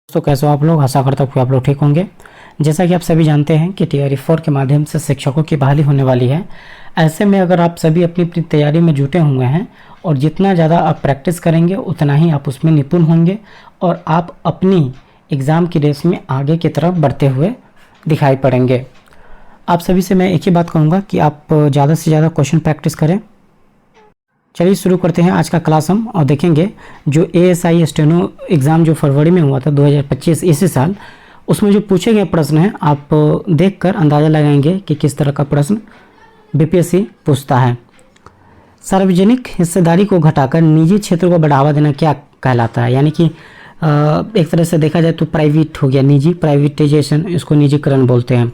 दोस्तों कैसे हो आप लोग। आशा करता हूँ कि आप लोग ठीक होंगे। जैसा कि आप सभी जानते हैं कि टीआरई 4 के माध्यम से शिक्षकों की बहाली होने वाली है। ऐसे में अगर आप सभी अपनी अपनी तैयारी में जुटे हुए हैं और जितना ज़्यादा आप प्रैक्टिस करेंगे उतना ही आप उसमें निपुण होंगे और आप अपनी एग्ज़ाम की रेस में आगे की तरफ बढ़ते हुए दिखाई पड़ेंगे। आप सभी से मैं एक ही बात कहूँगा कि आप ज़्यादा से ज़्यादा क्वेश्चन प्रैक्टिस करें। चलिए शुरू करते हैं आज का क्लास हम और देखेंगे जो एएसआई स्टेनो एग्ज़ाम जो फरवरी में हुआ था 2025 इसी साल, उसमें जो पूछे गए प्रश्न हैं आप देखकर अंदाज़ा लगाएंगे कि किस तरह का प्रश्न बीपीएससी पूछता है। सार्वजनिक हिस्सेदारी को घटाकर निजी क्षेत्र को बढ़ावा देना क्या कहलाता है? यानी कि एक तरह से देखा जाए तो प्राइवेट हो गया, निजी, प्राइवेटाइजेशन, इसको निजीकरण बोलते हैं।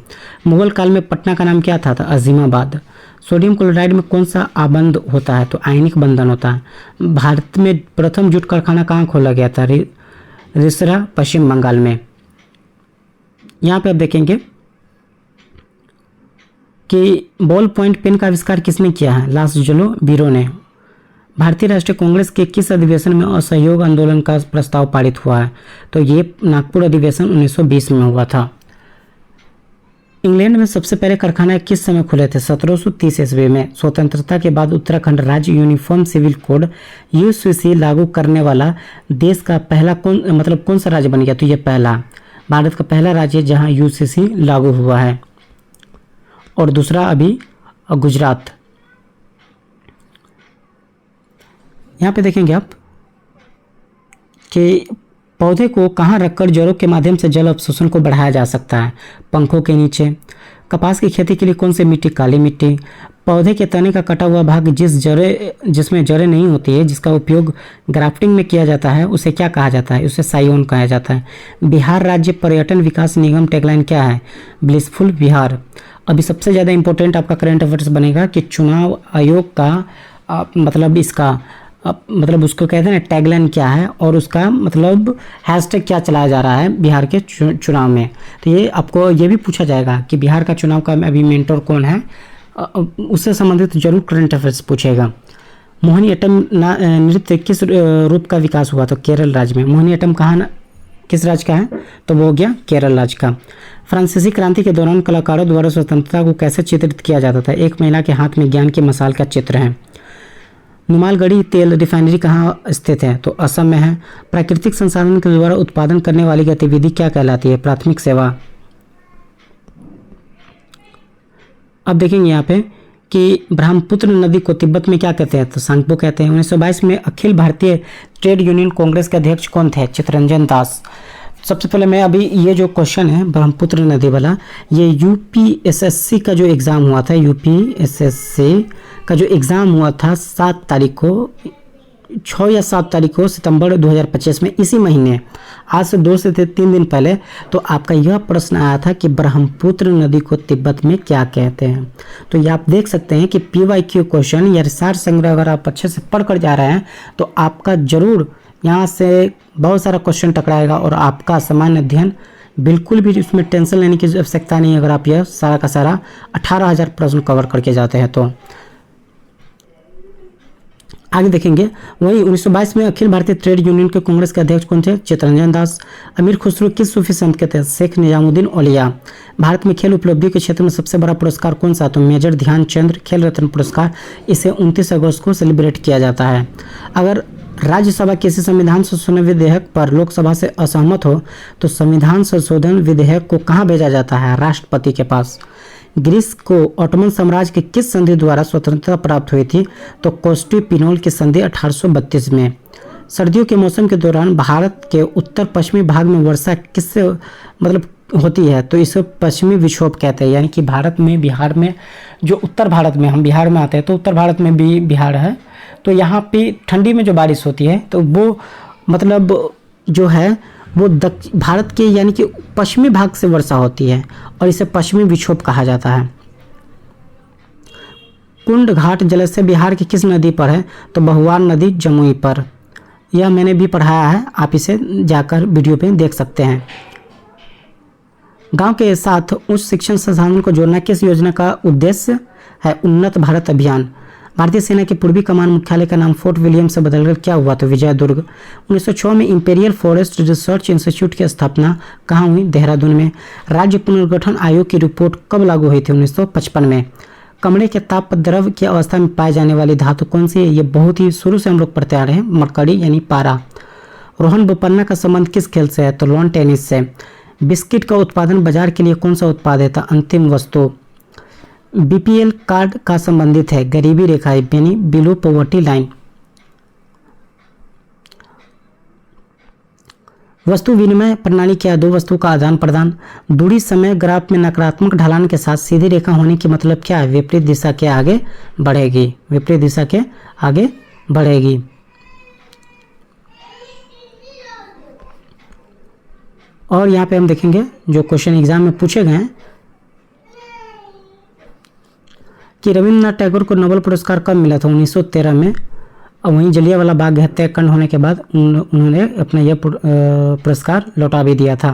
मुगल काल में पटना का नाम क्या था? अजीमाबाद। सोडियम क्लोराइड में कौन सा आबंध होता है? तो आयनिक बंधन होता है। भारत में प्रथम जूट कारखाना कहाँ खोला गया था? रिसरा, पश्चिम बंगाल में। यहाँ पे आप देखेंगे कि बॉल पॉइंट पेन का आविष्कार किसने किया है? लासजुलो बीरो ने। भारतीय राष्ट्रीय कांग्रेस के किस अधिवेशन में असहयोग आंदोलन का प्रस्ताव पारित हुआ है? तो ये नागपुर अधिवेशन 1920 में हुआ था। इंग्लैंड में सबसे पहले कारखाना किस समय खुले थे? 1730 ईस्वी में। स्वतंत्रता के बाद उत्तराखंड राज्य यूनिफॉर्म सिविल कोड यूसीसी लागू करने वाला देश का पहला कौन सा राज्य बन गया? तो ये पहला, भारत का पहला राज्य जहां यूसीसी लागू हुआ है। और दूसरा अभी गुजरात। यहाँ पे देखेंगे आप कि पौधे को कहाँ रखकर जड़ों के माध्यम से जल अवशोषण को बढ़ाया जा सकता है? पंखों के नीचे। कपास की खेती के लिए कौन सी मिट्टी? काली मिट्टी। पौधे के तने का कटा हुआ भाग जिसमें जड़ें नहीं होती है, जिसका उपयोग ग्राफ्टिंग में किया जाता है, उसे क्या कहा जाता है? उसे साइओन कहा जाता है। बिहार राज्य पर्यटन विकास निगम टैगलाइन क्या है? ब्लिसफुल बिहार। अभी सबसे ज़्यादा इंपॉर्टेंट आपका करंट अफेयर्स बनेगा कि चुनाव आयोग का उसको कहते हैं ना टैगलाइन क्या है और उसका हैशटैग क्या चलाया जा रहा है बिहार के चुनाव में। तो ये आपको ये भी पूछा जाएगा कि बिहार का चुनाव का अभी मेंटर कौन है, उससे संबंधित जरूर करंट अफेयर्स पूछेगा। मोहिनीअट्टम नृत्य किस रूप का विकास हुआ? तो केरल राज्य में। मोहिनीअट्टम किस राज्य का है? तो वो हो गया केरल राज्य का। फ्रांसीसी क्रांति के दौरान कलाकारों द्वारा स्वतंत्रता को कैसे चित्रित किया जाता था? एक महिला के हाथ में ज्ञान की मशाल का चित्र है। नुमालगढ़ी तेल रिफाइनरी कहाँ स्थित है? तो असम में है। प्राकृतिक संसाधन के द्वारा उत्पादन करने वाली गतिविधि क्या कहलाती है? प्राथमिक सेवा। अब देखेंगे यहाँ पे कि ब्रह्मपुत्र नदी को तिब्बत में क्या कहते हैं? तो सांगपो कहते हैं। 1922 में अखिल भारतीय ट्रेड यूनियन कांग्रेस के अध्यक्ष कौन थे? चित्तरंजन दास। सबसे पहले मैं अभी ये जो क्वेश्चन है ब्रह्मपुत्र नदी वाला, ये यूपीएसएससी का जो एग्ज़ाम हुआ था, यूपीएसएससी का जो एग्ज़ाम हुआ था 7 तारीख को, 6 या 7 तारीख को सितंबर 2025 में, इसी महीने, आज से 2 से 3 दिन पहले, तो आपका यह प्रश्न आया था कि ब्रह्मपुत्र नदी को तिब्बत में क्या कहते हैं। तो ये आप देख सकते हैं कि पीवाईक्यू क्वेश्चन या रिसर्च संग्रह अगर आप अच्छे से पढ़ कर जा रहे हैं तो आपका जरूर यहाँ से बहुत सारा क्वेश्चन टकराएगा और आपका सामान्य अध्ययन बिल्कुल भी उसमें टेंशन लेने की आवश्यकता नहीं है अगर आप यह सारा का सारा 18,000 प्रश्न कवर करके जाते हैं। तो आगे देखेंगे, वही 1922 में अखिल भारतीय ट्रेड यूनियन के कांग्रेस के अध्यक्ष कौन थे? चित्तरंजन दास। अमीर खुसरो किस सूफी संत के थे? शेख निजामुद्दीन औलिया। भारत में खेल उपलब्धि के क्षेत्र में सबसे बड़ा पुरस्कार कौन सा? तो मेजर ध्यानचंद खेल रत्न पुरस्कार। इसे 29 अगस्त को सेलिब्रेट किया जाता है। अगर राज्यसभा किसी संविधान संशोधन विधेयक पर लोकसभा से असहमत हो तो संविधान संशोधन विधेयक को कहाँ भेजा जाता है? राष्ट्रपति के पास। ग्रीस को ऑटोमन साम्राज्य के किस संधि द्वारा स्वतंत्रता प्राप्त हुई थी? तो कॉन्स्टेंटिनोपल की संधि 1832 में। सर्दियों के मौसम के दौरान भारत के उत्तर पश्चिमी भाग में वर्षा किससे होती है? तो इसे पश्चिमी विक्षोभ कहते हैं। यानी कि भारत में, बिहार में, जो उत्तर भारत में, हम बिहार में आते हैं तो उत्तर भारत में भी बिहार है, तो यहाँ पे ठंडी में जो बारिश होती है तो वो जो है वो भारत के यानी कि पश्चिमी भाग से वर्षा होती है और इसे पश्चिमी विक्षोभ कहा जाता है। कुंड घाट जलाशय बिहार की किस नदी पर है? तो बहुआर नदी जमुई पर। यह मैंने भी पढ़ाया है, आप इसे जाकर वीडियो पे देख सकते हैं। गांव के साथ उच्च शिक्षण संसाधन को जोड़ना किस योजना का उद्देश्य है? उन्नत भारत अभियान। भारतीय सेना की पूर्वी कमान मुख्यालय का नाम फोर्ट विलियम से बदलकर क्या हुआ? तो विजयदुर्ग। 1906 में इंपीरियल फॉरेस्ट रिसर्च इंस्टीट्यूट की स्थापना कहाँ हुई? देहरादून में। राज्य पुनर्गठन आयोग की रिपोर्ट कब लागू हुई थी? 1955 में। कमरे के ताप द्रव की अवस्था में पाए जाने वाली धातु कौन सी है? ये बहुत ही शुरू से हम लोग पढ़ते आ रहे हैं, मरकरी यानी पारा। रोहन बोपन्ना का संबंध किस खेल से है? तो लॉन टेनिस से। बिस्किट का उत्पादन बाजार के लिए कौन सा उत्पाद है? था अंतिम वस्तु। बीपीएल कार्ड का संबंधित है गरीबी रेखा यानी बिलो पॉवर्टी लाइन। वस्तु विनिमय प्रणाली क्या है? दो वस्तु का आदान प्रदान। दूरी समय ग्राफ में नकारात्मक ढलान के साथ सीधी रेखा होने की मतलब क्या है? विपरीत दिशा के आगे बढ़ेगी, विपरीत दिशा के आगे बढ़ेगी। और यहाँ पे हम देखेंगे जो क्वेश्चन एग्जाम में पूछे गए हैं कि रविन्द्रनाथ टैगोर को नोबेल पुरस्कार कब मिला था? 1913 में। और वहीं जलियांवाला बाग हत्याकांड होने के बाद उन्होंने अपना यह पुरस्कार लौटा भी दिया था।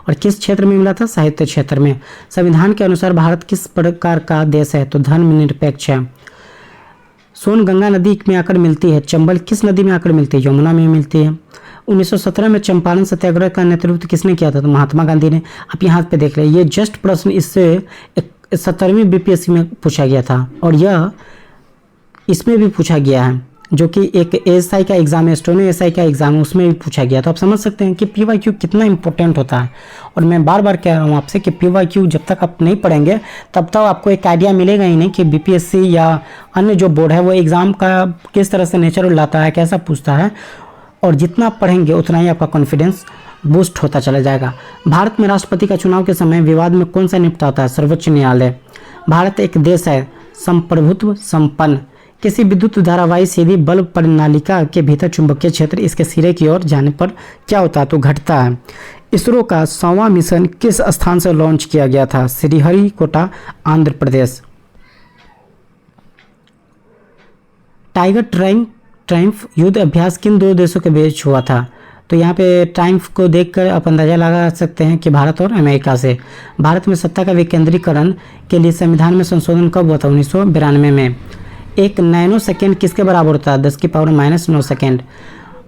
और किस क्षेत्र में मिला था? साहित्य क्षेत्र में। संविधान के अनुसार भारत किस प्रकार का देश है? तो धर्मनिरपेक्ष है। सोन गंगा नदी में आकर मिलती है, चंबल किस नदी में आकर मिलती है? यमुना में मिलती है। 1917 में चंपारण सत्याग्रह का नेतृत्व किसने किया था? तो महात्मा गांधी ने। आप यहाँ पे देख रहे हैं, ये जस्ट प्रश्न इससे 17वीं बीपीएससी में पूछा गया था और यह इसमें भी पूछा गया है, जो कि एक एएसआई का एग्जाम है, स्टोनो एएसआई का एग्जाम है, उसमें भी पूछा गया। तो आप समझ सकते हैं कि पीवाईक्यू कितना इंपॉर्टेंट होता है। और मैं बार बार कह रहा हूँ आपसे कि पीवाईक्यू जब तक आप नहीं पढ़ेंगे तब तक आपको एक आइडिया मिलेगा ही नहीं कि बीपीएससी या अन्य जो बोर्ड है वो एग्ज़ाम का किस तरह से नेचर लाता है, कैसा पूछता है। और जितना आप पढ़ेंगे उतना ही आपका कॉन्फिडेंस बूस्ट होता चला जाएगा। भारत में राष्ट्रपति का चुनाव के समय विवाद में कौन सा निपटा होता है? सर्वोच्च न्यायालय। भारत एक देश है संप्रभुत्व संपन्न। किसी विद्युत धारावाही सीधी बल्ब प्रणालिका के भीतर चुंबकीय क्षेत्र इसके सिरे की ओर जाने पर क्या होता है? तो घटता है। इसरो का 100वां मिशन किस स्थान से लॉन्च किया गया था? श्रीहरिकोटा, आंध्र प्रदेश। टाइगर ट्रायम्फ युद्ध अभ्यास किन दो देशों के बीच हुआ था? तो यहाँ पे ट्रायम्फ को देखकर आप अंदाजा लगा सकते हैं कि भारत और अमेरिका से। भारत में सत्ता का विकेंद्रीकरण के लिए संविधान में संशोधन कब हुआ था? 1992 में। एक नैनो सेकेंड किसके बराबर होता है? 10⁻⁹ सेकेंड।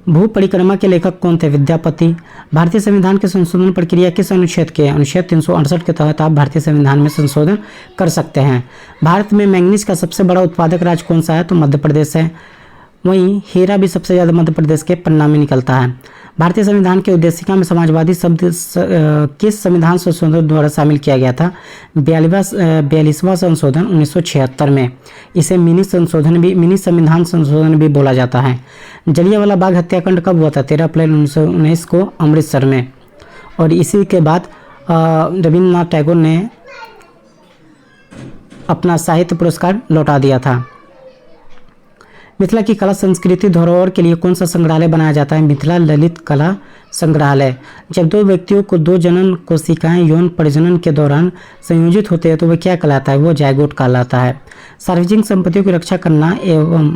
भू परिक्रमा के लेखक कौन थे? विद्यापति। भारतीय संविधान के संशोधन प्रक्रिया किस अनुच्छेद के? अनुच्छेद 368 के तहत आप भारतीय संविधान में संशोधन कर सकते हैं। भारत में मैंगनीज का सबसे बड़ा उत्पादक राज्य कौन सा है? तो मध्य प्रदेश है। वहीं हीरा भी सबसे ज़्यादा मध्य प्रदेश के पन्ना में निकलता है। भारतीय संविधान के उद्देशिका में समाजवादी शब्द किस संविधान संशोधन द्वारा शामिल किया गया था? 42वां संशोधन 1976 में। इसे मिनी संविधान संशोधन भी बोला जाता है। जलियांवाला बाग हत्याकांड कब हुआ था? 13 अप्रैल 1919 को अमृतसर में। और इसी के बाद रविन्द्रनाथ टैगोर ने अपना साहित्य पुरस्कार लौटा दिया था। मिथिला की कला संस्कृति धरोहर के लिए कौन सा संग्रहालय बनाया जाता है? मिथिला ललित कला संग्रहालय। जब दो व्यक्तियों को दो जनन कोशिकाएं यौन प्रजनन के दौरान संयोजित होते हैं तो वह क्या कहलाता है? वो जायगोट कहलाता है। सार्वजनिक संपत्तियों की रक्षा करना एवं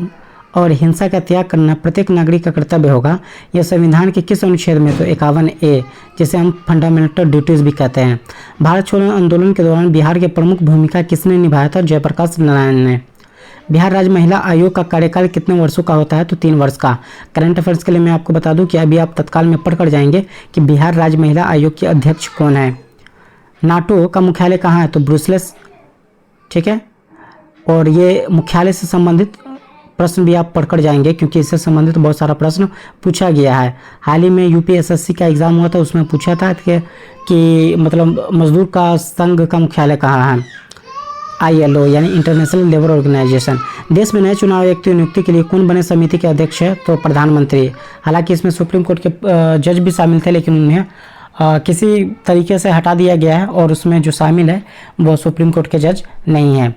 और हिंसा का त्याग करना प्रत्येक नागरिक का कर्तव्य होगा। यह संविधान के किस अनुच्छेद में? तो 51A, जिसे हम फंडामेंटल ड्यूटीज भी कहते हैं। भारत छोड़ो आंदोलन के दौरान बिहार की प्रमुख भूमिका किसने निभाया था? जयप्रकाश नारायण ने। बिहार राज्य महिला आयोग का कार्यकाल कितने वर्षों का होता है? तो 3 वर्ष का। करंट अफेयर्स के लिए मैं आपको बता दूं कि अभी आप तत्काल में पढ़ कर जाएंगे कि बिहार राज्य महिला आयोग के अध्यक्ष कौन है। नाटो का मुख्यालय कहाँ है? तो ब्रुसेल्स, ठीक है। और ये मुख्यालय से संबंधित प्रश्न भी आप पढ़कर जाएंगे क्योंकि इससे संबंधित बहुत सारा प्रश्न पूछा गया है। हाल ही में यूपीएसएससी का एग्जाम हुआ था, उसमें पूछा था कि मतलब मजदूर का संघ का मुख्यालय कहाँ है? ILO यानी इंटरनेशनल लेबर ऑर्गेनाइजेशन। देश में नए चुनाव आयुक्त की नियुक्ति के लिए कौन बने समिति के अध्यक्ष है? तो प्रधानमंत्री। हालांकि इसमें सुप्रीम कोर्ट के जज भी शामिल थे लेकिन उन्हें किसी तरीके से हटा दिया गया है और उसमें जो शामिल है वो सुप्रीम कोर्ट के जज नहीं है।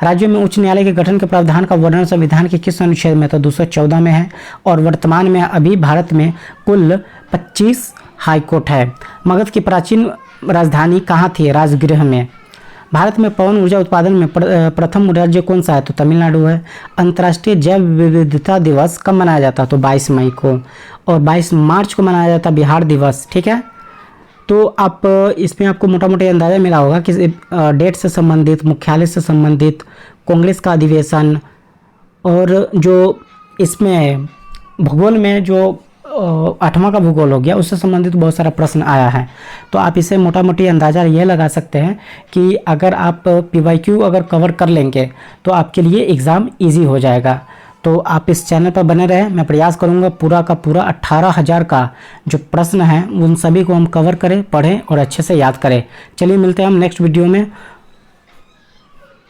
राज्यों में उच्च न्यायालय के गठन के प्रावधान का वर्णन संविधान के किस अनुच्छेद में? तो 214 में है। और वर्तमान में अभी भारत में कुल 25 हाईकोर्ट है। मगध की प्राचीन राजधानी कहाँ थी? राजगृह में। भारत में पवन ऊर्जा उत्पादन में प्रथम राज्य कौन सा है? तो तमिलनाडु है। अंतर्राष्ट्रीय जैव विविधता दिवस कब मनाया जाता है? तो 22 मई को। और 22 मार्च को मनाया जाता है बिहार दिवस, ठीक है। तो आप इसमें आपको मोटा मोटा अंदाजा मिला होगा कि डेट से संबंधित, मुख्यालय से संबंधित, कांग्रेस का अधिवेशन और जो इसमें भूगोल में जो 8वां का भूगोल हो गया, उससे संबंधित बहुत सारा प्रश्न आया है। तो आप इसे मोटा मोटी अंदाज़ा ये लगा सकते हैं कि अगर आप PYQ अगर कवर कर लेंगे तो आपके लिए एग्ज़ाम ईजी हो जाएगा। तो आप इस चैनल पर बने रहें, मैं प्रयास करूंगा पूरा का पूरा 18,000 का जो प्रश्न है उन सभी को हम कवर करें, पढ़ें और अच्छे से याद करें। चलिए मिलते हैं हम नेक्स्ट वीडियो में।